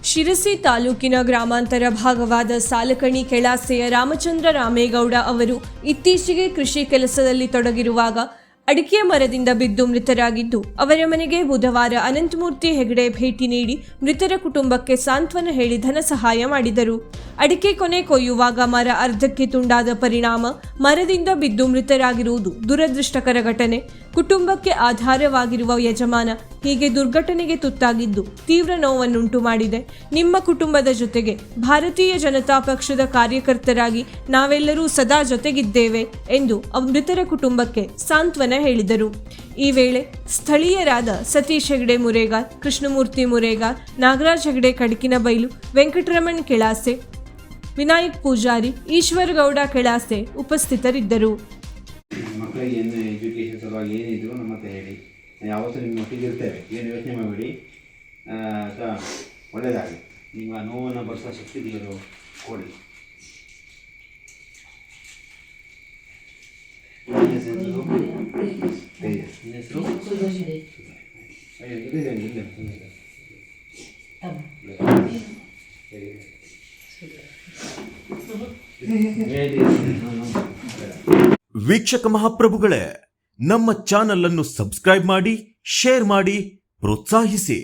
ಶಿರಸಿ ತಾಲೂಕಿನ ಗ್ರಾಮಾಂತರ ಭಾಗವಾದ ಸಾಲಕಣಿ ಕೆಳಾಸೆಯ ರಾಮಚಂದ್ರ ರಾಮೇಗೌಡ ಅವರು ಇತ್ತೀಚೆಗೆ ಕೃಷಿ ಕೆಲಸದಲ್ಲಿ ತೊಡಗಿರುವಾಗ ಅಡಿಕೆ ಮರದಿಂದ ಬಿದ್ದು ಮೃತರಾಗಿದ್ದು, ಅವರ ಮನೆಗೆ ಬುಧವಾರ ಅನಂತಮೂರ್ತಿ ಹೆಗಡೆ ಭೇಟಿ ನೀಡಿ ಮೃತರ ಕುಟುಂಬಕ್ಕೆ ಸಾಂತ್ವನ ಹೇಳಿ ಧನ ಸಹಾಯ ಮಾಡಿದರು. ಅಡಿಕೆ ಕೊನೆ ಕೊಯ್ಯುವಾಗ ಮರ ಅರ್ಧಕ್ಕೆ ತುಂಡಾದ ಪರಿಣಾಮ ಮರದಿಂದ ಬಿದ್ದು ಮೃತರಾಗಿರುವುದು ದುರದೃಷ್ಟಕರ ಘಟನೆ. ಕುಟುಂಬಕ್ಕೆ ಆಧಾರವಾಗಿರುವ ಯಜಮಾನ ಹೀಗೆ ದುರ್ಘಟನೆಗೆ ತುತ್ತಾಗಿದ್ದು ತೀವ್ರ ನೋವನ್ನುಂಟು ಮಾಡಿದೆ. ನಿಮ್ಮ ಕುಟುಂಬದ ಜೊತೆಗೆ ಭಾರತೀಯ ಜನತಾ ಪಕ್ಷದ ಕಾರ್ಯಕರ್ತರಾಗಿ ನಾವೆಲ್ಲರೂ ಸದಾ ಜೊತೆಗಿದ್ದೇವೆ ಎಂದು ಮೃತರ ಕುಟುಂಬಕ್ಕೆ ಸಾಂತ್ವನ ಹೇಳಿದರು. ಈ ವೇಳೆ ಸ್ಥಳೀಯರಾದ ಸತೀಶ್ ಹೆಗಡೆ ಮುರೇಗಾರ್, ಕೃಷ್ಣಮೂರ್ತಿ ಮುರೇಗಾರ್, ನಾಗರಾಜ್ ಹೆಗಡೆ ಕಡಕಿನಬೈಲು, ವೆಂಕಟರಮಣ್ ಕೆಳಾಸೆ, ವಿನಾಯಕ್ ಪೂಜಾರಿ, ಈಶ್ವರಗೌಡ ಕೆಳಾಸೆ ಉಪಸ್ಥಿತರಿದ್ದರು. ಮಕ್ಕಳಿಗೆ ಏನು ಎಜುಕೇಷನ್ ಸಲುವಾಗಿ ಏನಿದ್ರು ನಮ್ಮ ಹತ್ರ ಹೇಳಿ, ಯಾವತ್ತೂ ನಿಮ್ಮ ಮಟ್ಟಿಗೆ ಇರ್ತೇವೆ, ಏನು ಯೋಚನೆ ಮಾಡಬೇಡಿ. ಒಳ್ಳೆಯದಾಗಲಿ. ನಿಮ್ಮ ನೋವನ್ನು ಬರೆಸೋ ಶಕ್ತಿ ದೇವರು ಕೊಡಿ. ವೀಕ್ಷಕ ಮಹಾಪ್ರಭುಗಳೇ, ನಮ್ಮ ಚಾನಲ್ ಅನ್ನು ಸಬ್ಸ್ಕ್ರೈಬ್ ಮಾಡಿ, ಶೇರ್ ಮಾಡಿ, ಪ್ರೋತ್ಸಾಹಿಸಿ.